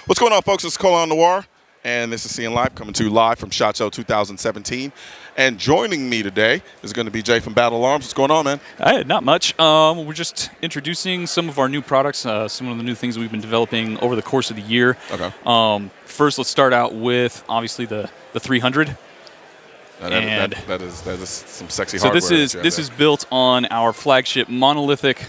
What's going on, folks? It's Colion Noir, and this is Seeing Live, coming to you live from SHOT Show 2017. And joining me today is going to be Jay from Battle Arms. What's going on, man? Not much. We're just introducing some of our new products, some of the new things we've been developing over the course of the year. Okay. First, let's start out with, obviously, the 300. That is some sexy hardware. So this is built on our flagship monolithic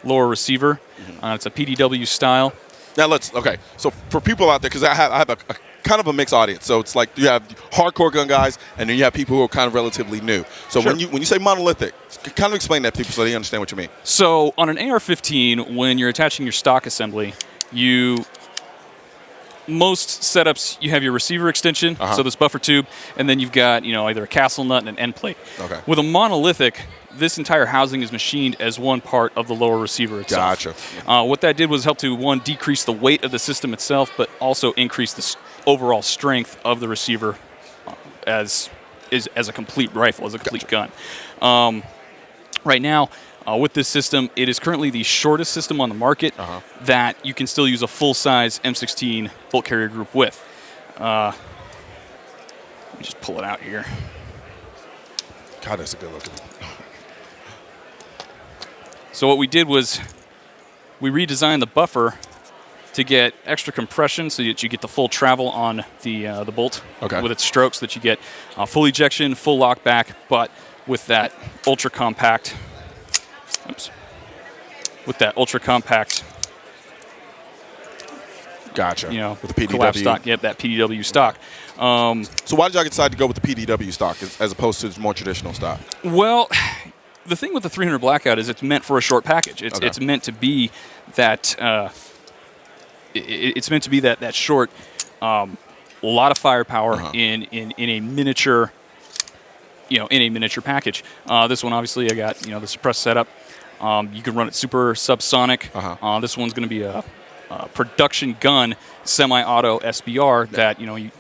lower receiver. It's a PDW style. Now okay. So for people out there, because I have a kind of a mixed audience. So it's like you have hardcore gun guys, and then you have people who are kind of relatively new. So Sure. when you say monolithic, kind of explain that to people so they understand what you mean. So on an AR-15, when you're attaching your stock assembly, most setups, you have your receiver extension, so this buffer tube, and then you've got either a castle nut and an end plate. Okay. With a monolithic, this entire housing is machined as one part of the lower receiver itself. Gotcha. What that did was help to, one, decrease the weight of the system itself, but also increase the overall strength of the receiver as a complete rifle, as a complete gun. Right now, with this system, it is currently the shortest system on the market that you can still use a full-size M16 bolt carrier group with. Let me just pull it out here. God, that's a good looking. So what we did was we redesigned the buffer to get extra compression so that you get the full travel on the bolt with its strokes, that you get full ejection, full lock back, but with that ultra compact. With that ultra compact. Gotcha. With the PDW collapse stock. Yep, that PDW stock. So why did y'all decide to go with the PDW stock as opposed to the more traditional stock? Well, the thing with the 300 Blackout is it's meant for a short package. It's meant to be that. It's meant to be that short. A lot of firepower in a miniature. In a miniature package. This one, obviously, I got the suppressed setup. You can run it super subsonic. This one's going to be a production gun semi-auto SBR that you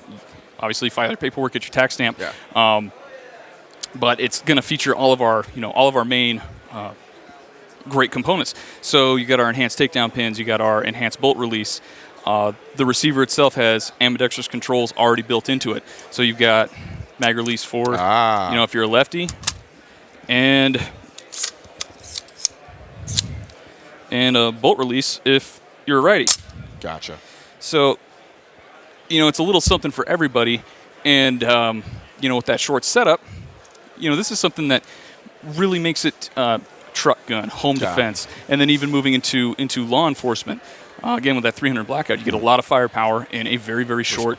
obviously file your paperwork, get your tax stamp. But it's going to feature all of our main great components. So you got our enhanced takedown pins, you got our enhanced bolt release. The receiver itself has ambidextrous controls already built into it. So you've got mag release forward, if you're a lefty, and a bolt release if you're a righty. Gotcha. So, it's a little something for everybody, and with that short setup, this is something that really makes it truck gun, home defense, and then even moving into law enforcement. Again, with that 300 Blackout, you get a lot of firepower in a very, very short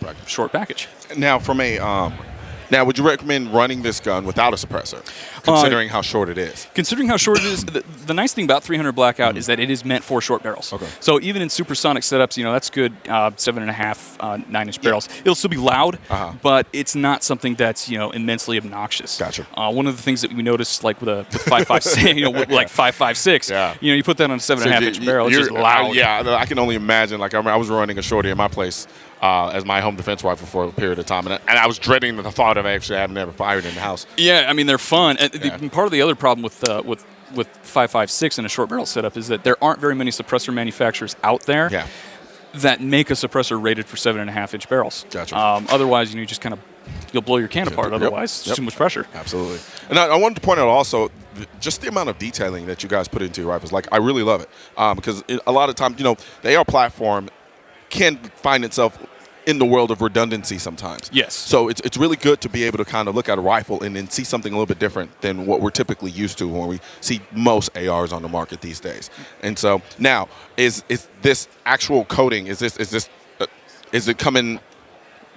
package. Now, Now, would you recommend running this gun without a suppressor, considering how short it is? Considering how short it is, the nice thing about 300 Blackout is that it is meant for short barrels. So even in supersonic setups, that's good 7.5, 9-inch barrels. It'll still be loud, but it's not something that's immensely obnoxious. Gotcha. One of the things that we noticed, like with 5.56, like 5.56, you put that on a 7.5-inch barrel, it's just loud. I can only imagine. Like I was running a shorty in my place as my home defense rifle for a period of time, and I was dreading the thought of actually having never fired in the house. Yeah, I mean they're fun. And part of the other problem with 5.56 in a short barrel setup is that there aren't very many suppressor manufacturers out there that make a suppressor rated for 7.5-inch barrels. Gotcha. Otherwise, you just kind of you'll blow your can apart. Otherwise, it's too much pressure. Absolutely. And I wanted to point out also just the amount of detailing that you guys put into your rifles. Like I really love it because a lot of times the AR platform can find itself in the world of redundancy sometimes. Yes. So it's really good to be able to kind of look at a rifle and then see something a little bit different than what we're typically used to when we see most ARs on the market these days. And so now, is this actual coating? Is it coming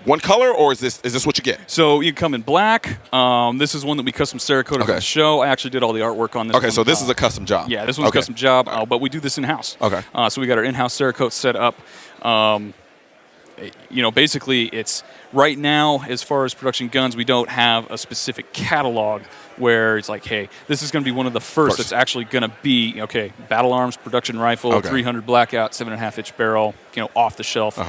one color, or is this what you get? So you come in black. This is one that we custom Cerakoted for the show. I actually did all the artwork on this. Okay, so this is a custom job. Yeah, this one's a custom job, but we do this in-house. Okay. So we got our in-house Cerakote set up. Basically, it's right now, as far as production guns, we don't have a specific catalog where it's like, hey, this is going to be one of the first that's actually going to be, Battle Arms production rifle, 300 Blackout, 7.5-inch barrel, off the shelf,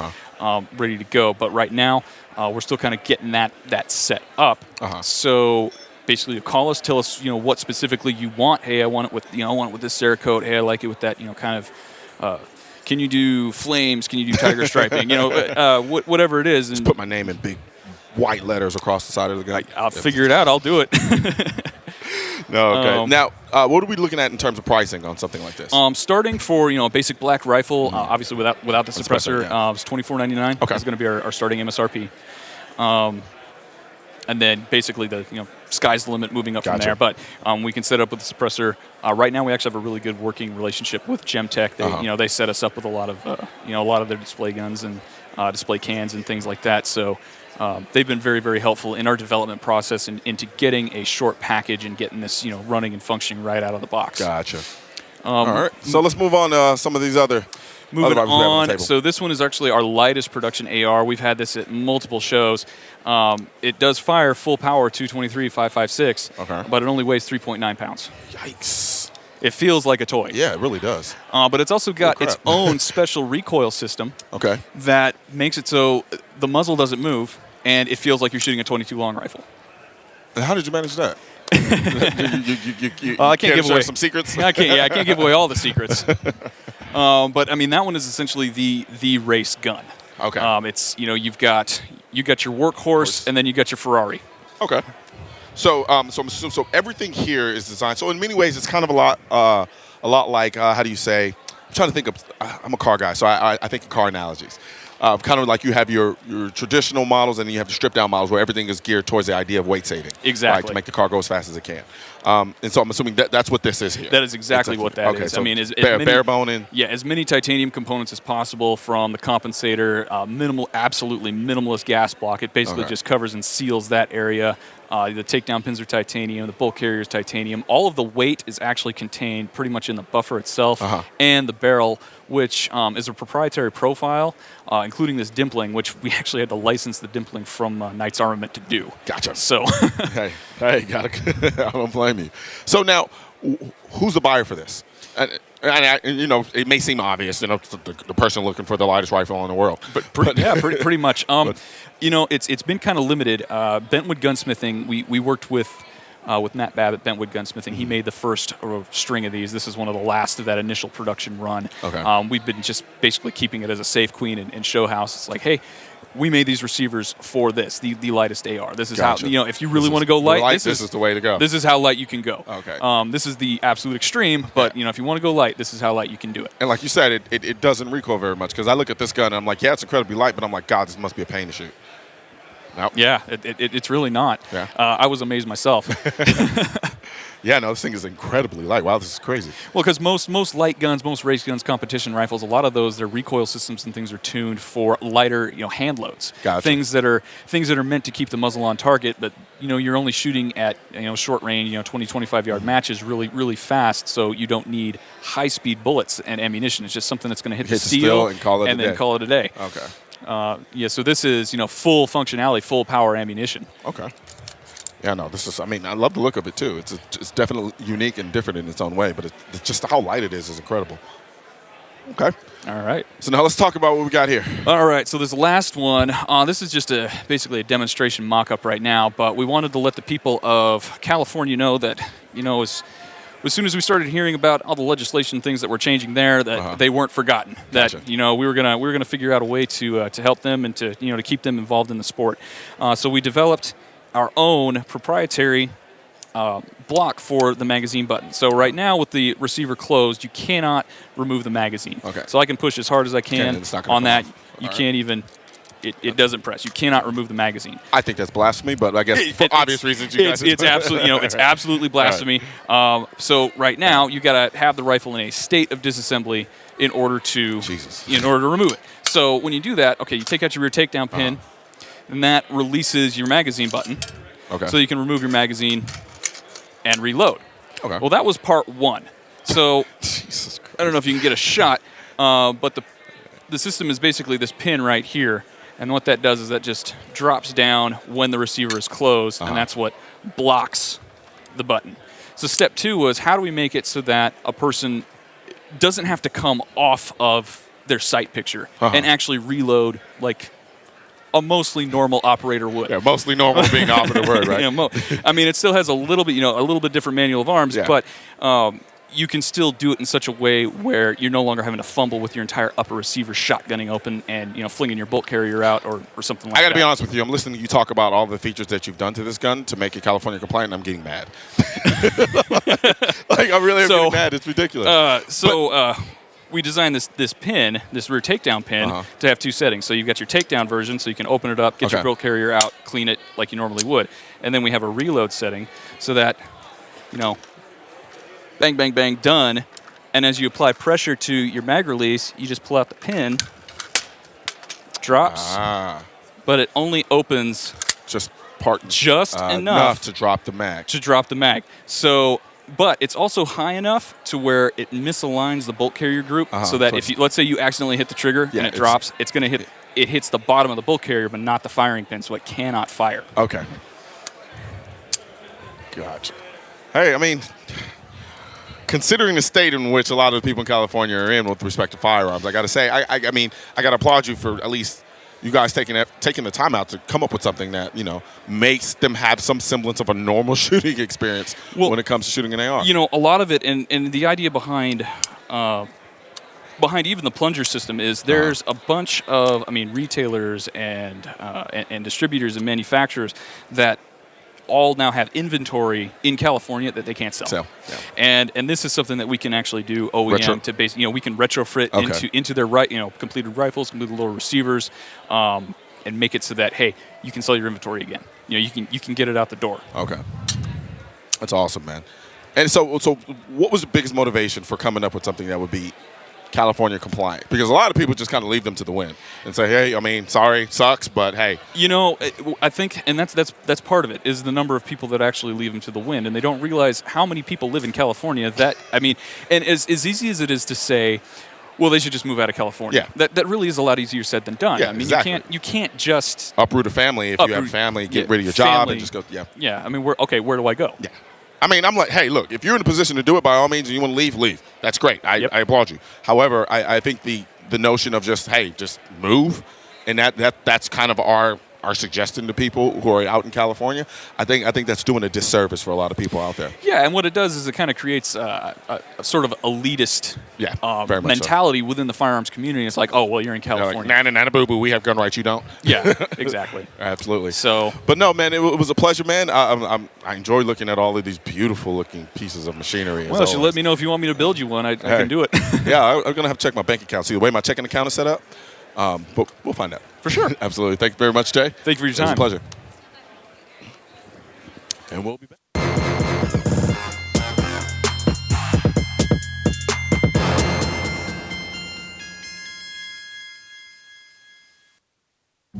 ready to go. But right now, we're still kind of getting that set up. So basically, you call us, tell us, what specifically you want. Hey, I want it with, I want it with this Cerakote. Hey, I like it with that, kind of Can you do flames? Can you do tiger striping? Whatever it is. Just put my name in big white letters across the side of the gun. I'll figure it out. I'll do it. No, okay. Now, what are we looking at in terms of pricing on something like this? Starting for a basic black rifle, obviously without the suppressor, it's $24.99. Okay, is going to be our starting MSRP. And then basically the sky's the limit moving up from there. But we can set up with the suppressor. Right now we actually have a really good working relationship with Gemtech. They they set us up with a lot of their display guns and display cans and things like that. So they've been very, very helpful in our development process and into getting a short package and getting this running and functioning right out of the box. Gotcha. All right. So let's move on to some of these other. Moving on, so this one is actually our lightest production AR. We've had this at multiple shows. It does fire full power 223 5.56, but it only weighs 3.9 pounds. Yikes. It feels like a toy. Yeah, it really does. But it's also got its own special recoil system that makes it so the muzzle doesn't move, and it feels like you're shooting a 22 long rifle. And how did you manage that? I can't give away some secrets. I can't give away all the secrets. But I mean, that one is essentially the race gun. Okay. It's you've got your workhorse and then you got your Ferrari. Okay. So so everything here is designed. So in many ways, it's kind of a lot like how do you say? I'm trying to think of. I'm a car guy, so I think of car analogies. Kind of like you have your traditional models and then you have the stripped down models where everything is geared towards the idea of weight saving. Exactly. Right, to make the car go as fast as it can. And so I'm assuming that's what this is here. That is exactly what that is. So I mean, bare boning. Yeah, as many titanium components as possible from the compensator, absolutely minimalist gas block. It basically just covers and seals that area. The takedown pins are titanium. The bolt carrier is titanium. All of the weight is actually contained pretty much in the buffer itself and the barrel, which is a proprietary profile, including this dimpling, which we actually had to license the dimpling from Knight's Armament to do. Gotcha. So, hey, I don't blame you. So now, who's the buyer for this? And it may seem obvious, the person looking for the lightest rifle in the world. But pretty much. It's been kind of limited. Bentwood Gunsmithing, we worked with Matt Babb at Bentwood Gunsmithing. He made the first string of these. This is one of the last of that initial production run. We've been just basically keeping it as a safe queen and show house. It's like, hey, we made these receivers for this, the lightest AR. This is how, if you really want to go light, this is the way to go. This is how light you can go. Okay. This is the absolute extreme, but if you want to go light, this is how light you can do it. And like you said, it doesn't recoil very much because I look at this gun and I'm like, yeah, it's incredibly light, but I'm like, God, this must be a pain to shoot. Nope. Yeah, it's really not. Yeah. I was amazed myself. Yeah, no, this thing is incredibly light. Wow, this is crazy. Well, because most light guns, most race guns, competition rifles, a lot of those, their recoil systems and things are tuned for lighter, hand loads. Gotcha. Things that are meant to keep the muzzle on target, but you're only shooting at short range, 20, 25 yard matches really, really fast, so you don't need high speed bullets and ammunition. It's just something that's going to hit the steel and call it a day. Then call it a day. Okay. So this is full functionality, full power ammunition. Okay. Yeah, no, this is, I love the look of it, too. It's definitely unique and different in its own way, but it's just how light it is incredible. Okay. All right. So now let's talk about what we got here. All right, so this last one, this is just basically a demonstration mock-up right now, but we wanted to let the people of California know that, as soon as we started hearing about all the legislation things that were changing there, that they weren't forgotten. That we were gonna figure out a way to help them and to keep them involved in the sport. So we developed our own proprietary block for the magazine button. So right now with the receiver closed, you cannot remove the magazine. Okay. So I can push as hard as I can on that. You can't even. It doesn't press. You cannot remove the magazine. I think that's blasphemy, but I guess for obvious reasons, you guys. It's absolutely it's absolutely blasphemy. So right now you got to have the rifle in a state of disassembly in order to remove it. So when you do that, you take out your rear takedown pin, and that releases your magazine button. Okay. So you can remove your magazine and reload. Okay. Well, that was part one. So Jesus Christ. I don't know if you can get a shot, but the system is basically this pin right here. And what that does is that just drops down when the receiver is closed, and that's what blocks the button. So step two was, how do we make it so that a person doesn't have to come off of their sight picture and actually reload like a mostly normal operator would. Yeah, mostly normal being the operative word, right? It still has a little bit different manual of arms, but you can still do it in such a way where you're no longer having to fumble with your entire upper receiver shotgunning open and flinging your bolt carrier out or something like that. I got to be honest with you. I'm listening to you talk about all the features that you've done to this gun to make it California compliant, and I'm getting mad. Like, I really am getting mad. It's ridiculous. We designed this pin, this rear takedown pin, to have 2 settings. So you've got your takedown version, so you can open it up, get your bolt carrier out, clean it like you normally would. And then we have a reload setting so that, bang, bang, bang, done. And as you apply pressure to your mag release, you just pull out the pin, drops, but it only opens just enough to drop the mag. So, but it's also high enough to where it misaligns the bolt carrier group, so that if you, let's say you accidentally hit the trigger and it drops, it's going to hit. It hits the bottom of the bolt carrier, but not the firing pin, so it cannot fire. Okay. Gotcha. Hey, I mean, considering the state in which a lot of the people in California are in with respect to firearms, I got to say, I mean, I got to applaud you for at least you guys taking the time out to come up with something that makes them have some semblance of a normal shooting experience when it comes to shooting an AR. A lot of it, and the idea behind even the plunger system is there's a bunch of retailers and distributors and manufacturers that all now have inventory in California that they can't sell. Yeah. And this is something that we can actually do OEM to base. We can retrofit into their completed rifles, completed little receivers, and make it so that you can sell your inventory again. You can get it out the door. Okay, that's awesome, man. And so what was the biggest motivation for coming up with something that would be California compliant? Because a lot of people just kind of leave them to the wind and say, hey, sorry, sucks, but hey. I think, and that's part of it, is the number of people that actually leave them to the wind, and they don't realize how many people live in California that, and as easy as it is to say, well, they should just move out of California. Yeah. That really is a lot easier said than done. Yeah, exactly. You can't just uproot a family if you have family, get rid of your job and just go, Yeah, where do I go? Yeah. I'm like, hey, look, if you're in a position to do it, by all means, and you want to leave. That's great. I applaud you. However, I think the notion of just move, and that's kind of our suggestion to people who are out in California. I think that's doing a disservice for a lot of people out there. Yeah, and what it does is it kind of creates a sort of elitist very much mentality within the firearms community. It's like, oh, well, you're in California. Like, nana, boo boo, we have gun rights, you don't. Yeah, exactly. Absolutely. So, but no, man, it was a pleasure, man. I enjoy looking at all of these beautiful looking pieces of machinery. Well, you let me know if you want me to build you one. I can do it. Yeah, I'm gonna have to check my bank account, see the way my checking account is set up. But we'll find out. For sure. Absolutely. Thank you very much, Jay. Thank you for your time. It was a pleasure. And we'll be back.